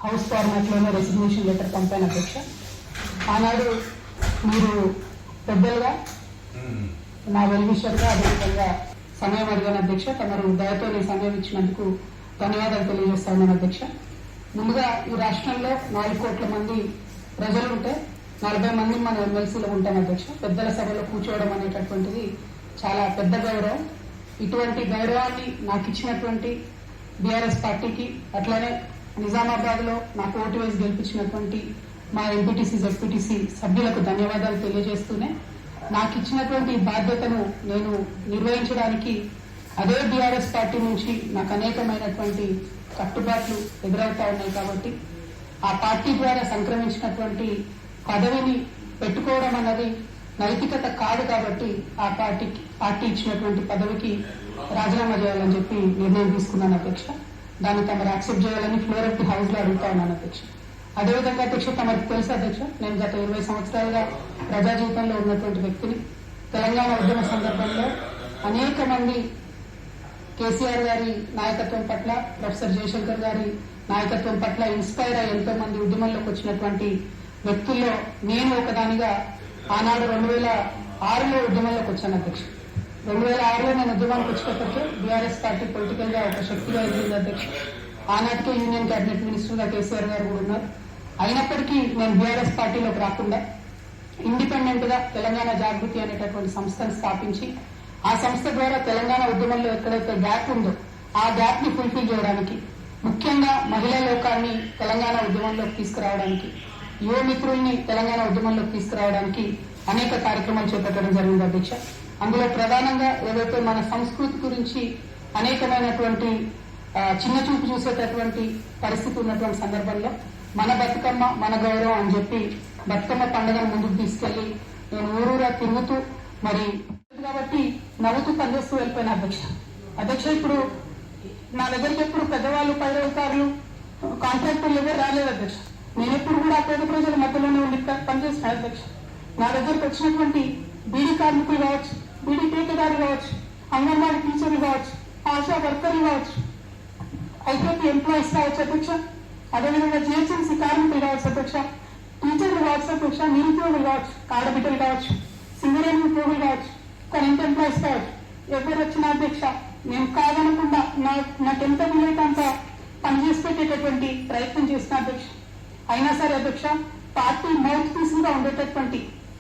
House ఫార్మాట్లోనే resignation letter పంపాను అధ్యక్ష. ఆనాడు మీరు పెద్దలుగా నా వెల్విషర్గా అదేవిధంగా సమయం అడిగాను అధ్యక్ష. తమరు దయతో నీ సమయం ఇచ్చినందుకు ధన్యవాదాలు తెలియజేస్తాను అధ్యక్ష. ముందుగా ఈ రాష్ట్రంలో 4 కోట్ల మంది ప్రజలు ఉంటే 40 మంది మన ఎమ్మెల్సీలో ఉంటాం అధ్యక్ష. పెద్దల సభలో కూర్చోవడం అనేటటువంటిది చాలా పెద్ద గౌరవం. ఇటువంటి గౌరవాన్ని నాకు ఇచ్చినటువంటి బీఆర్ఎస్ పార్టీకి, అట్లానే నిజామాబాద్ లో నాకు ఓటు వేసి గెలిపించినటువంటి మా ఎంపీటీసీ జెడ్పీటీసీ సభ్యులకు ధన్యవాదాలు తెలియజేస్తూనే నాకు ఇచ్చినటువంటి బాధ్యతను నేను నిర్వహించడానికి అదే బీఆర్ఎస్ పార్టీ నుంచి నాకు అనేకమైనటువంటి కట్టుబాట్లు ఎదురవుతా ఉన్నాయి. కాబట్టి ఆ పార్టీ ద్వారా సంక్రమించినటువంటి పదవిని పెట్టుకోవడం అన్నది నైతికత కాదు. కాబట్టి ఆ పార్టీ ఇచ్చినటువంటి పదవికి రాజీనామా చేయాలని చెప్పి నిర్ణయం తీసుకున్నాను అధ్యక్ష. దాన్ని తమరు యాక్సెప్ట్ చేయాలని ఫ్లోర్ ఆఫ్ ది హౌస్ లో అడుగుతా ఉన్నాను అధ్యక్ష. అదేవిధంగా అధ్యక్ష, తమకు తెలుసు అధ్యక్ష, నేను గత 20 సంవత్సరాలుగా ప్రజా జీవితంలో ఉన్నటువంటి వ్యక్తిని. తెలంగాణ ఉద్యమ సందర్భంలో అనేక మంది కేసీఆర్ గారి నాయకత్వం పట్ల, ప్రొఫెసర్ జయశంకర్ గారి నాయకత్వం పట్ల ఇన్స్పైర్ అయ్యి ఎంతో మంది ఉద్యమంలోకి వచ్చినటువంటి వ్యక్తుల్లో నేను ఒకదానిగా ఆనాడు 2006లో ఉద్యమంలోకి వచ్చాను అధ్యక్ష. 2006లో నేను ఉద్యమానికి వచ్చేటప్పటికే బీఆర్ఎస్ పార్టీ పొలిటికల్ గా ఒక శక్తిగా ఎదిగింది అధ్యక్ష. ఆనాటికే యూనియన్ కేబినెట్ మినిస్టర్ గా కేసీఆర్ గారు కూడా ఉన్నారు. అయినప్పటికీ నేను బీఆర్ఎస్ పార్టీలోకి రాకుండా ఇండిపెండెంట్ గా తెలంగాణ జాగృతి అనేటటువంటి సంస్థను స్థాపించి ఆ సంస్థ ద్వారా తెలంగాణ ఉద్యమంలో ఎక్కడైతే గ్యాప్ ఉందో ఆ గ్యాప్ ని ఫుల్ఫిల్ చేయడానికి, ముఖ్యంగా మహిళా లోకాన్ని తెలంగాణ ఉద్యమంలోకి తీసుకురావడానికి, యువ మిత్రుల్ని తెలంగాణ ఉద్యమంలోకి తీసుకురావడానికి అనేక కార్యక్రమాలు చేపట్టడం జరిగింది అధ్యక్ష. అందులో ప్రధానంగా ఏదైతే మన సంస్కృతి గురించి అనేకమైనటువంటి చిన్న చూపు చూసేటటువంటి పరిస్థితి ఉన్నటువంటి సందర్భంలో మన బతుకమ్మ మన గౌరవం అని చెప్పి బతుకమ్మ పండుగను ముందుకు తీసుకెళ్లి నేను ఊరూరా తిరుగుతూ మరి కాబట్టి నవ్వుతూ పనిచేస్తూ వెళ్ళిపోయిన అధ్యక్ష. ఇప్పుడు నా దగ్గరికి ఎప్పుడు పెద్దవాళ్ళు, పైరవకారులు, కాంట్రాక్టర్లు ఎవరు రాలేదు అధ్యక్ష. నేను ఎప్పుడు కూడా పేద ప్రజల మధ్యలోనే ఉండి పనిచేసిన అధ్యక్ష. నా దగ్గరకు వచ్చినటువంటి బీడీ కార్మికులు కావచ్చు, బీడీ టీకేదారులు కావచ్చు, అంగన్వాడీ టీచర్లు కావచ్చు, ఆశా వర్కర్లు కావచ్చు, ఐకేపీ ఎంప్లాయీస్ కావచ్చు అధ్యక్ష, అదేవిధంగా జిహెచ్ఎంసీ కార్మికులు కావచ్చు అధ్యక్ష, టీచర్లు కావచ్చు అధ్యక్ష, నిరుద్యోగులు కావచ్చు, ఆడబిడ్డలు కావచ్చు, సింగరేణి ఉద్యోగులు కావచ్చు, కరెంట్ ఎంప్లాయీస్ కావచ్చు, ఎవరు వచ్చినా అధ్యక్ష నేను కాదనకుండా నాకెంత వీలైతే అంత పనిచేసి పెట్టేటటువంటి ప్రయత్నం చేసిన అధ్యక్ష. అయినా సరే అధ్యక్ష, పార్టీ మౌత్ పీస్ గా ఉండేటటువంటి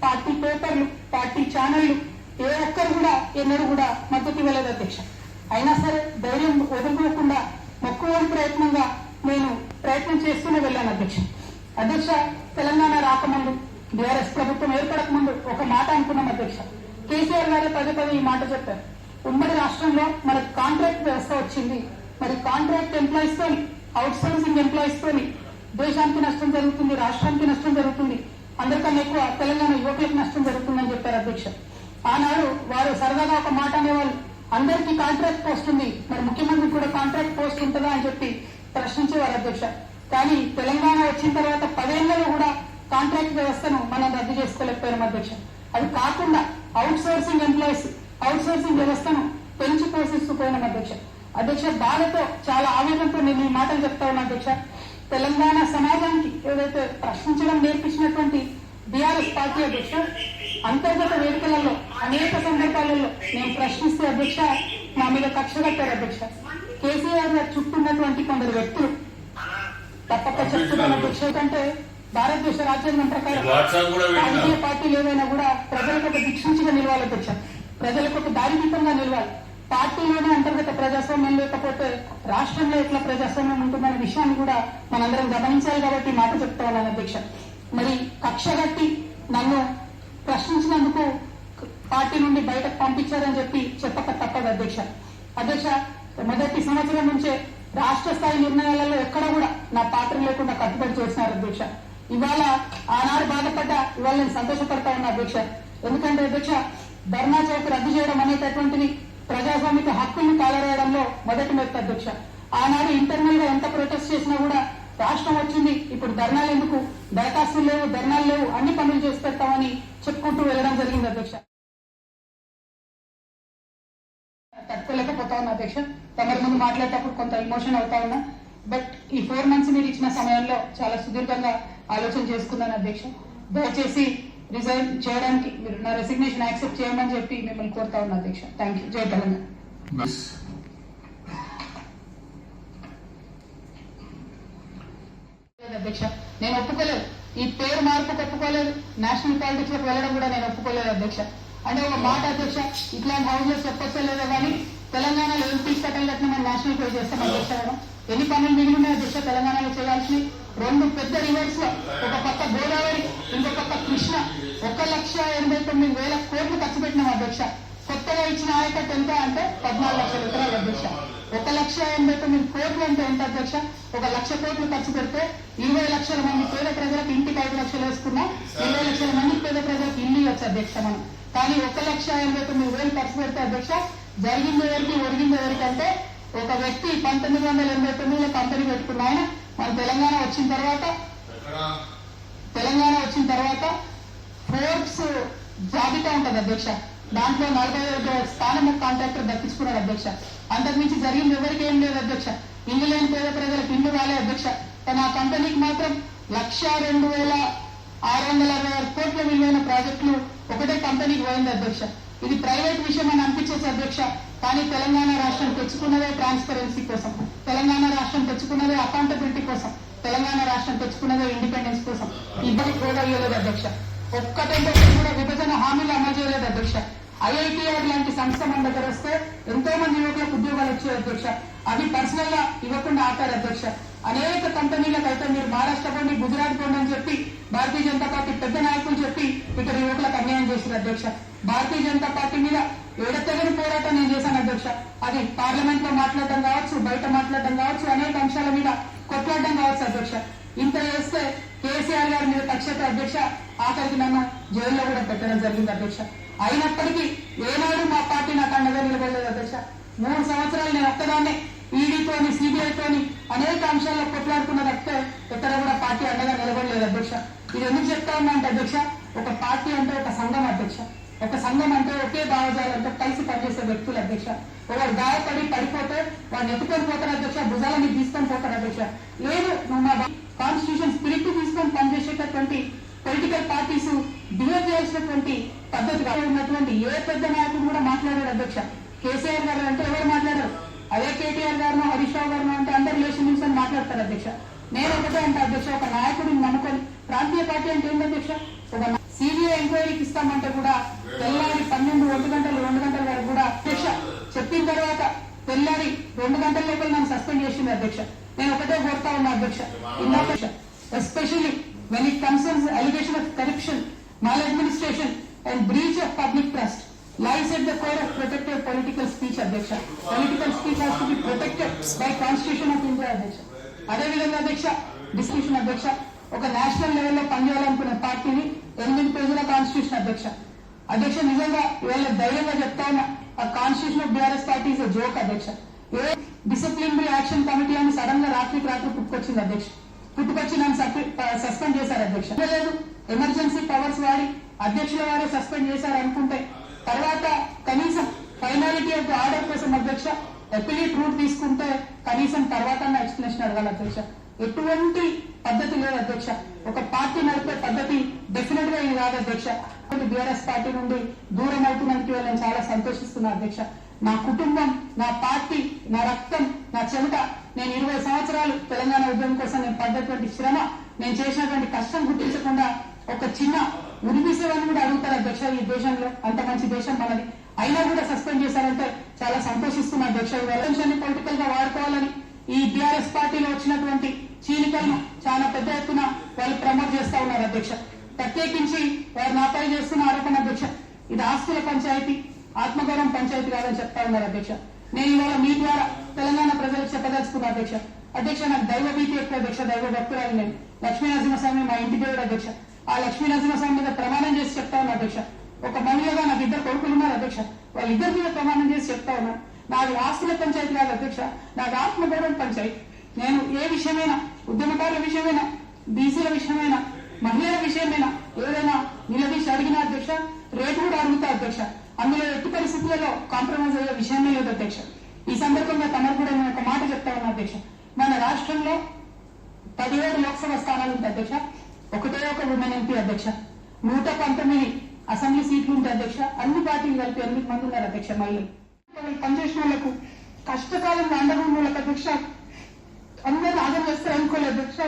పార్టీ పేపర్లు, పార్టీ ఛానళ్లు ఏ ఒక్కరు కూడా ఎన్నడూ కూడా మద్దతు ఇవ్వలేదు అధ్యక్ష. అయినా సరే ధైర్యం వదులుకోకుండా మొక్కువని ప్రయత్నంగా నేను ప్రయత్నం చేస్తూనే వెళ్ళాను అధ్యక్ష. తెలంగాణ రాకముందు, బీఆర్ఎస్ ప్రభుత్వం ఏర్పడక ముందు ఒక మాట అనుకున్నాం అధ్యక్ష. కేసీఆర్ గారే పదే ఈ మాట చెప్పారు. ఉమ్మడి రాష్ట్రంలో మనకు కాంట్రాక్ట్ వ్యవస్థ వచ్చింది, మరి కాంట్రాక్ట్ ఎంప్లాయీస్ తోని, అవుట్ సోర్సింగ్ ఎంప్లాయీస్ తోని దేశానికి నష్టం జరుగుతుంది, రాష్ట్రానికి నష్టం జరుగుతుంది, అందరికన్నా ఎక్కువ తెలంగాణ యువకులకు నష్టం జరుగుతుందని చెప్పారు అధ్యక్ష. ఆనాడు వారు సరదాగా ఒక మాట అనేవాళ్ళు, అందరికీ కాంట్రాక్ట్ పోస్ట్ ఉంది, మరి ముఖ్యమంత్రికి కూడా కాంట్రాక్ట్ పోస్ట్ ఉంటుందా అని చెప్పి ప్రశ్నించేవారు అధ్యక్ష. కానీ తెలంగాణ వచ్చిన తర్వాత 10 ఏళ్లలో కూడా కాంట్రాక్ట్ వ్యవస్థను మనం రద్దు చేసుకోలేకపోయాం అధ్యక్ష. అది కాకుండా out sourcing employees, out sourcing వ్యవస్థను పెంచి పోషిస్తూ పోయినాం అధ్యక్ష. బాధతో, చాలా ఆవేదనతో నేను ఈ మాటలు చెప్తా ఉన్నా అధ్యక్ష. తెలంగాణ సమాజానికి ఏదైతే ప్రశ్నించడం నేర్పించినటువంటి బీఆర్ఎస్ పార్టీ అధ్యక్ష, అంతర్గత వేదికలలో అనేక సందర్భాలలో నేను ప్రశ్నిస్తే అధ్యక్ష నా మీద కక్ష కట్టారు అధ్యక్ష. కేసీఆర్ గారు చుట్టూన్నటువంటి కొందరు వ్యక్తులు తప్పక చెప్తున్నాను అధ్యక్ష. కంటే భారతదేశ రాజ్యాంగం ప్రకారం రాజకీయ పార్టీలు ఏదైనా కూడా ప్రజలకు ఒక దిక్సూచిగా నిలవాలి అధ్యక్ష, ప్రజలకు ఒక దారిదీపంగా నిలవాలి. పార్టీలోనే అంతర్గత ప్రజాస్వామ్యం లేకపోతే రాష్ట్రంలో ఎట్లా ప్రజాస్వామ్యం ఉంటుందనే విషయాన్ని కూడా మనందరం గమనించాలి. కాబట్టి మాట చెప్తా ఉన్నాను అధ్యక్ష. మరి కక్ష కట్టి నన్ను ప్రశ్నించినందుకు పార్టీ నుండి బయటకు పంపించారని చెప్పి చెప్పక తప్పదు అధ్యక్ష. మొదటి సంవత్సరం నుంచే రాష్ట్ర స్థాయి నిర్ణయాలలో ఎక్కడ కూడా నా పాత్ర లేకుండా కట్టుబడి చేసినారు అధ్యక్ష. ఇవాళ ఆనాడు బాధపడ్డా ఇవాళ నేను సంతోషపడతా ఉన్నా అధ్యక్ష. ఎందుకంటే అధ్యక్ష, ధర్నా చౌక్ రద్దు చేయడం అనేటటువంటిది ప్రజాస్వామిక హక్కుల్ని కాలరాయడంలో మొదటి మెట్టు అధ్యక్ష. ఆనాడు ఇంటర్నల్ గా ఎంత ప్రొటెస్ట్ చేసినా కూడా రాష్ట్రం వచ్చింది, ఇప్పుడు ధర్నాలు ఎందుకు, దరఖాస్తులు లేవు, ధర్నాలు లేవు, అన్ని పనులు చేసి పెడతామని చెప్పుకుంటూ వెళ్ళడం జరిగింది అధ్యక్ష. తట్టుకోలేకపోతా ఉన్నా అధ్యక్ష. తమరి ముందు మాట్లాడేటప్పుడు కొంత ఇమోషన్ అవుతా ఉన్నా. బట్ ఈ 4 months మీరు ఇచ్చిన సమయంలో చాలా సుదీర్ఘంగా ఆలోచన చేసుకున్నాను అధ్యక్ష. దయచేసి రిజైన్ చేయడానికి మీరు నా రెసిగ్నేషన్ యాక్సెప్ట్ చేయమని చెప్పి మిమ్మల్ని కోరుతా ఉన్నా అధ్యక్ష. Thank you. జై తెలంగాణ. అధ్యక్ష నేను ఒప్పుకోలేదు, ఈ పేరు మార్పుకు ఒప్పుకోలేదు, నేషనల్ పాలిటిక్స్ లోకి వెళ్ళడం కూడా నేను ఒప్పుకోలేదు అధ్యక్ష. అంటే ఒక మాట అధ్యక్ష, ఇట్లాంటి హౌస్ చెప్పొచ్చో లేదో కానీ తెలంగాణలో ఎంపీ కట్టలు కట్టిన మనం నేషనల్ పే చేస్తాం అధ్యక్ష. ఎన్ని పనులు మిగిలి ఉన్నాయి అధ్యక్ష తెలంగాణలో చేయాల్సినవి? 2 పెద్ద రివర్స్ లో, ఒక పక్క గోదావరి, ఇంకో పక్క కృష్ణ, 1,89,000 కోట్లు ఖర్చు పెట్టినాం అధ్యక్ష. కొత్తగా ఇచ్చిన ఆయకట్టు ఎంత అంటే 14 లక్షల ఎకరాలు అధ్యక్ష. 1,89,000 కోట్లు అంటే ఎంత అధ్యక్ష? 1 లక్ష కోట్లు ఖర్చు పెడితే 20 లక్షల మంది పేద ప్రజలకు ఇంటికి 5 లక్షలు వేసుకున్నా 20 లక్షల మంది పేద ప్రజలకు ఇల్లు ఇవ్వచ్చు అధ్యక్ష మనం. కానీ 1,89,000 ఖర్చు పెడితే అధ్యక్ష జరిగింది ఎవరికి ఒరిగింది ఎవరికి అంటే ఒక వ్యక్తి 1989లో కంపెనీ పెట్టుకున్న ఆయన మన తెలంగాణ వచ్చిన తర్వాత ఫోర్బ్స్ జాబితా ఉంటది అధ్యక్ష, దాంట్లో 45వ స్థానం కాంట్రాక్టర్ దక్కించుకున్నాడు అధ్యక్ష. అంతకుమించి జరిగింది ఎవరికి ఏం లేదు అధ్యక్ష. ఇల్లు లేని పేద ప్రజలకు ఇల్లు రాలే అధ్యక్ష. కానీ ఆ కంపెనీకి మాత్రం 1,02,666 కోట్ల విలువైన ప్రాజెక్టులు ఒకటే కంపెనీకి పోయింది అధ్యక్ష. ఇది ప్రైవేట్ విషయం అని అనిపించవచ్చు అధ్యక్ష, కానీ తెలంగాణ రాష్ట్రం తెచ్చుకున్నదే ట్రాన్స్పరెన్సీ కోసం, తెలంగాణ రాష్ట్రం తెచ్చుకున్నదే అకౌంటబిలిటీ కోసం, తెలంగాణ రాష్ట్రం తెచ్చుకున్నదే ఇండిపెండెన్స్ కోసం. ఇద్దరికి కూడా ఇవ్వలేదు అధ్యక్ష. ఒక్కటంటే కూడా విభజన హామీలు అమలు చేయలేదు అధ్యక్ష. ఐఐటిఆర్ లాంటి సంస్థ మన దగ్గర వస్తే ఎంతో మంది యువకులకు ఉద్యోగాలు వచ్చాయి అధ్యక్ష. అది పర్సనల్ గా ఇవ్వకుండా ఆపారు అధ్యక్ష. అనేక కంపెనీలకు అయితే మీరు మహారాష్ట్ర పోండి, గుజరాత్ పోండి అని చెప్పి భారతీయ జనతా పార్టీ పెద్ద నాయకులు చెప్పి ఇక్కడ యువకులకు అన్యాయం చేశారు అధ్యక్ష. భారతీయ జనతా పార్టీ మీద ఎడతెగని పోరాటం నేను చేశాను అధ్యక్ష. అది పార్లమెంట్ లో మాట్లాడడం కావచ్చు, బయట మాట్లాడడం కావచ్చు, అనేక అంశాల మీద కొట్లాడడం కావచ్చు అధ్యక్ష. ఇంత చేస్తే కేసీఆర్ గారి మీద కక్షతో అధ్యక్ష ఆఖరికి నన్ను జైల్లో కూడా పెట్టడం జరిగింది అధ్యక్ష. అయినప్పటికీ ఏనాడు మా పార్టీ నాకు అండగా నిలబడలేదు అధ్యక్ష. 3 సంవత్సరాలు నేను ఒక్కదాన్నే ఈడీతోని సిబిఐతోని అనేక అంశాల్లో కొట్లాడుకున్న తప్పితే ఎక్కడ కూడా పార్టీ అండగా నిలబడలేదు అధ్యక్ష. ఇది ఎందుకు చెప్తా ఉన్నా అంటే అధ్యక్ష, ఒక పార్టీ అంటే ఒక సంఘం అధ్యక్ష. ఒక సంఘం అంటే ఒకే భావజాలంతో కలిసి పనిచేసే వ్యక్తులు అధ్యక్ష. ఒకరు గాయపడి పడిపోతే వాడిని ఎత్తుకొని పోతారు అధ్యక్ష, భుజాలని తీసుకొని పోతారు అధ్యక్ష. లేదు నువ్వు మా కాన్స్టిట్యూషన్ స్పిరిట్ తీసుకొని పనిచేసేటటువంటి పొలిటికల్ పార్టీస్ బిహేవ్ చేయాల్సినటువంటి పద్ధతి ఉన్నటువంటి ఏ పెద్ద నాయకుడు కూడా మాట్లాడారు అధ్యక్ష. కేసీఆర్ గారు అంటే ఎవరు మాట్లాడారు? అదే కేటీఆర్ గారు, హరీష్ రావు గారు అంటే అందరు రిలేషన్ నుంచి మాట్లాడతారు అధ్యక్ష. నేను ఒకటే అంటే అధ్యక్ష, ఒక నాయకుడిని నమ్ముకొని ప్రాంతీయ పార్టీ అంటే ఏంటి అధ్యక్ష? ఒక సిబిఐ ఎంక్వైరీకి ఇస్తామంటే కూడా తెల్లారి 12, 1 గంటలు 2 గంటల వరకు కూడా అధ్యక్ష చెప్పిన తర్వాత తెల్లారి 2 గంటల లోపల నన్ను సస్పెండ్ చేసింది అధ్యక్ష. నేను ఒకటే కోరుతా ఉన్నా అధ్యక్ష, especially when it concerns allegation of corruption, maladministration and breach of public trust lies at the core of protected political speech అధ్యక్ష. Political speech has to be protected by Constitution of India అధ్యక్ష. అదేవిధంగా అధ్యక్ష discussion అధ్యక్ష, ఒక national లెవెల్లో పనిచేయాలనుకునే పార్టీని 8 పేజీల constitution అధ్యక్ష. అధ్యక్ష నిజంగా ఇవాళ ధైర్యంగా చెప్తా ఉన్నా, ఆ constitution of BRS party is joke అధ్యక్ష. ఏ డిసిప్లినరీ యాక్షన్ కమిటీ అని సడన్ గా రాత్రికి రాత్రి పుట్టుకొచ్చింది అధ్యక్ష. పుట్టుకొచ్చి నన్ను సస్పెండ్ చేశారు అధ్యక్ష. లేదు ఎమర్జెన్సీ పవర్స్ వాడి అధ్యక్షుల వారే సస్పెండ్ చేశారు అనుకుంటే తర్వాత కనీసం ఫైనాలిటీ ఆఫ్ ఆర్డర్ కోసం అధ్యక్ష అపిలేట్ రూట్ తీసుకుంటే కనీసం తర్వాత ఎక్స్ప్లెనేషన్ అడగాలి అధ్యక్ష. ఎటువంటి పద్ధతి లేదు అధ్యక్ష. ఒక పార్టీ నడిపే పద్ధతి డెఫినెట్ గా ఇది కాదు అధ్యక్ష. బీఆర్ఎస్ పార్టీ నుండి దూరం అవుతున్నందుకు నేను చాలా సంతోషిస్తున్నా అధ్యక్ష. నా కుటుంబం, నా పార్టీ, నా రక్తం, నా చెమట, నేను 20 సంవత్సరాలు తెలంగాణ ఉద్యమం కోసం నేను పడ్డటువంటి శ్రమ, నేను చేసినటువంటి కష్టం గుర్తించకుండా ఒక చిన్న ఉరిపిసేవాన్ని కూడా అడుగుతారు అధ్యక్ష. ఈ దేశంలో అంత మంచి దేశం మనది, అయినా కూడా సస్పెండ్ చేశారంటే చాలా సంతోషిస్తున్నా అధ్యక్ష. ఎలక్షన్ని పొలిటికల్ గా వాడుకోవాలని ఈ బీఆర్ఎస్ పార్టీలో వచ్చినటువంటి చీలికలను చాలా పెద్ద ఎత్తున వాళ్ళు ప్రమోట్ చేస్తా ఉన్నారు అధ్యక్ష. ప్రత్యేకించి వారు నాపై చేస్తున్న ఆరోపణ అధ్యక్ష, ఇది ఆస్తుల పంచాయతీ, ఆత్మగౌరవం పంచాయతీ కాదని చెప్తా ఉన్నారు అధ్యక్ష. నేను ఇవాళ మీ ద్వారా తెలంగాణ ప్రజలకు చెప్పదలుచుకున్నా అధ్యక్ష. అధ్యక్ష నాకు దైవ భీతి ఎక్కువ అధ్యక్ష, దైవ భక్తురాలు నేను. లక్ష్మీ నరసింహస్వామి మా ఇంటి దేవుడు అధ్యక్ష. ఆ లక్ష్మీ నరసింహస్వామి మీద ప్రమాణం చేసి చెప్తా ఉన్నా అధ్యక్ష. ఒక మహిళగా నాకు 2 కొడుకులు ఉన్నారు అధ్యక్ష. వాళ్ళిద్దరి మీద ప్రమాణం చేసి చెప్తా ఉన్నా, నాది ఆస్తుల పంచాయతీ కాదు అధ్యక్ష, నాది ఆత్మగౌరవం పంచాయతీ. నేను ఏ విషయమైనా, ఉద్యమకారుల విషయమైనా, బీసీల విషయమైనా, మహిళల విషయమైనా ఏదైనా నిలదీసి అడిగిన అధ్యక్ష, రేపు కూడా అడుగుతా అధ్యక్ష. అందులో ఎట్టి పరిస్థితులలో కాంప్రమైజ్ అయ్యే విషయమే లేదు అధ్యక్ష. ఈ సందర్భంగా తమకు కూడా నేను ఒక మాట చెప్తా ఉన్నా అధ్యక్ష. మన రాష్ట్రంలో 17 లోక్సభ స్థానాలు ఉంటాయి అధ్యక్ష. ఒకటే ఒక ఉమెన్ ఎంపీ అధ్యక్ష. 119 అసెంబ్లీ సీట్లు ఉంటాయి అధ్యక్ష. అన్ని పార్టీలు కలిపి 8 మంది ఉన్నారు అధ్యక్ష. మహిళలు పనిచేసిన వాళ్ళకు, కష్టకాలంలో అండగా ఉన్న వాళ్ళకి అధ్యక్ష, అందరూ ఆదరణ చేస్తారు అనుకోలేదు అధ్యక్ష.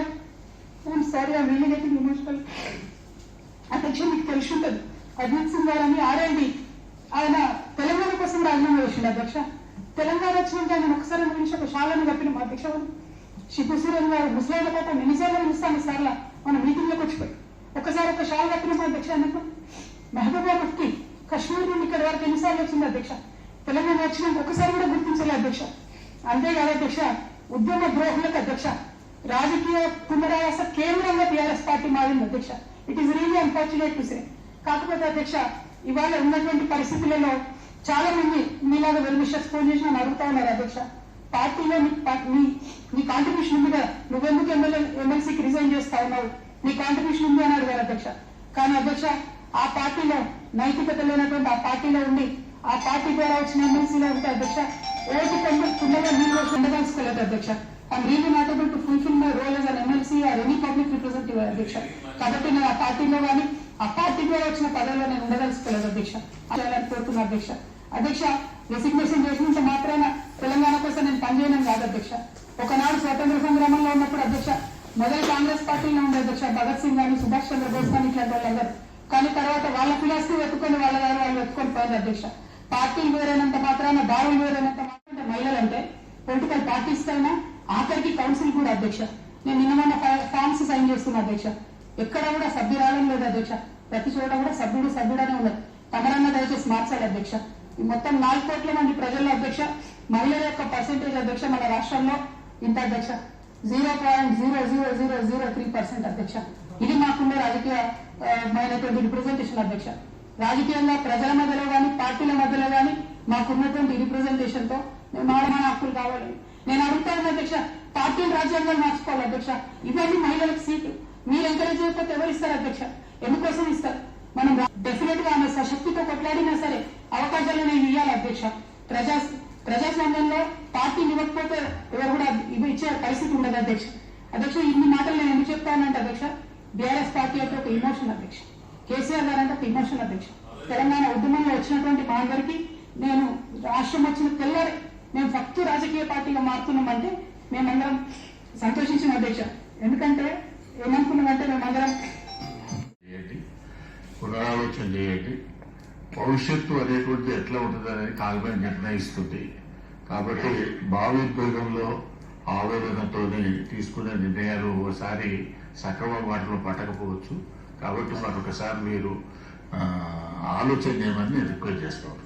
I'm sorry, I'm really getting emotional అధ్యక్ష. మీకు తెలిసి ఉంటుంది, అజిత్ సింగ్ గారు అని ఆర్ఎండి ఆయన తెలంగాణ కోసం రాజీనామా చేసిండు అధ్యక్ష. తెలంగాణ వచ్చినాక ఆయన ఒకసారి గురించి ఒక శాలను కప్పిన మా అధ్యక్ష షిబు సూరన్ గారు ముస్లింల కోసం ఎన్నిసార్లు పిలుస్తాను సార్ల మన మీటింగ్లోకి వచ్చిపోయి ఒకసారి ఒక శాల కప్పిన మా అధ్యక్ష. అన్నట్టు మెహబూబా ముఫ్తీ కశ్మీర్ నుండి ఇక్కడ వరకు ఎన్నిసార్లు వచ్చింది అధ్యక్ష. తెలంగాణ వచ్చినాక ఒకసారి కూడా గుర్తించలే అధ్యక్ష. అంతేకాదు అధ్యక్ష, ఉద్యమ ద్రోహులకు అధ్యక్ష రాజకీయ పునరావాస కేంద్రంగా టీఆర్ఎస్ పార్టీ మారింది అధ్యక్ష. It is really unfortunate to say. కాకపోతే అధ్యక్ష, ఇవాళ ఉన్నటువంటి పరిస్థితులలో చాలా మంది మీలాగా వెల్ విషర్స్ ఫోన్ చేసి నన్ను అడుగుతా ఉన్నారు అధ్యక్ష, పార్టీలో నీ కాంట్రిబ్యూషన్ ఉంది కదా, నువ్వెందుకు ఎమ్మెల్సీకి రిజైన్ చేస్తా ఉన్నావు, నీ కాంట్రిబ్యూషన్ ఉంది అని అడిగారు అధ్యక్ష. కానీ అధ్యక్ష, ఆ పార్టీలో నైతికత లేనటువంటి ఆ పార్టీలో ఉండి ఆ పార్టీ ద్వారా వచ్చిన ఎమ్మెల్సీలో ఉంటే అధ్యక్ష, ఓటు కుండగా నీళ్ళు ఉండదలుచుకోలేదు అధ్యక్ష. I'm really not able to fulfil my role as an MLC or any public representative అధ్యక్ష. కాబట్టి నేను ఆ పార్టీలో కానీ ఆ పార్టీ ద్వారా వచ్చిన పదవిలో నేను ఉండదలుచుకోలేదు అధ్యక్ష. చేయాలని కోరుతున్నా అధ్యక్ష. అధ్యక్ష, రెసిగ్నేషన్ చేసినంత మాత్రాన తెలంగాణ కోసం నేను పనిచేయడం కాదు అధ్యక్ష. ఒకనాడు స్వాతంత్ర సంగ్రామంలో ఉన్నప్పుడు అధ్యక్ష, మొదలు కాంగ్రెస్ పార్టీలో ఉండే అధ్యక్ష, భగత్ సింగ్ కానీ సుభాష్ చంద్రబోస్ కానీ ఇట్లాంటి వాళ్ళందరూ. కానీ తర్వాత వాళ్ళ ఫిలాసఫీ వెతుకొని వాళ్ళ దారి వాళ్ళు వెతుకొని పోయింది అధ్యక్ష. పార్టీలు వేరైనంత మాత్రాన, దారులు వేరైనంత మాత్రాన మహిళలంటే పొలిటికల్ పార్టీస్ అయినా ఆఖరికి కౌన్సిల్ కూడా అధ్యక్ష. నేను నిన్న ఫార్మ్స్ సైన్ చేస్తున్నా అధ్యక్ష. ఎక్కడ కూడా సభ్యురాలం లేదు అధ్యక్ష. ప్రతి చోట కూడా సభ్యుడనే ఉన్నది. తమరన్న దయచేసి మార్చాలి అధ్యక్ష. ఈ మొత్తం 4 కోట్ల మంది ప్రజల్లో అధ్యక్ష, మహిళల యొక్క పర్సెంటేజ్ అధ్యక్ష మన రాష్ట్రంలో ఇంత అధ్యక్ష 0.00003% అధ్యక్ష. ఇది మాకుండే రాజకీయమైనటువంటి రిప్రజెంటేషన్ అధ్యక్ష. రాజకీయంగా ప్రజల మధ్యలో కానీ పార్టీల మధ్యలో కానీ మాకున్నటువంటి రిప్రజెంటేషన్ తో మేము మన హక్కులు కావాలి. నేను అడుగుతాను అధ్యక్ష, పార్టీలు రాజ్యాంగాలు మార్చుకోవాలి అధ్యక్ష. ఇవన్నీ మహిళలకు సీటు మీరు ఎంకరేజ్ చేయకపోతే ఎవరు ఇస్తారు అధ్యక్ష? ఎందుకోసం ఇస్తారు? మనం డెఫినెట్ గా ఆమె సశక్తితో కొట్లాడినా సరే అవకాశాలు నేను ఇవ్వాలి అధ్యక్ష. ప్రజాస్వామ్యంలో పార్టీ ఇవ్వకపోతే ఎవరు కూడా ఇవి ఇచ్చే పరిస్థితి ఉండదు అధ్యక్ష. అధ్యక్ష, ఇన్ని మాటలు నేను ఎందుకు చెప్తానంటే అధ్యక్ష, బీఆర్ఎస్ పార్టీ అంటే ఒక ఇమోషన్ అధ్యక్ష. కేసీఆర్ గారు అంటే ఒక ఇమోషన్ అధ్యక్ష. తెలంగాణ ఉద్యమంలో వచ్చినటువంటి మా అందరికీ నేను రాష్ట్రం వచ్చిన తెల్లారి మేము ఫక్తు రాజకీయ పార్టీగా మారుతున్నామంటే మేమందరం సంతోషించిన అధ్యక్ష. ఎందుకంటే ఏమనుకున్నామంటే మేమందరం పునరాలోచన చేయండి. భవిష్యత్తు అనేటువంటిది ఎట్లా ఉంటుంది అనేది కాలమే నిర్ణయిస్తుంది. కాబట్టి భావోద్వేగంలో ఆవేదనతోనే తీసుకునే నిర్ణయాలు ఒకసారి సక్రమ వాటిలో పట్టకపోవచ్చు. కాబట్టి మరొకసారి మీరు ఆలోచన చేయమని నేను రిక్వెస్ట్ చేస్తాను.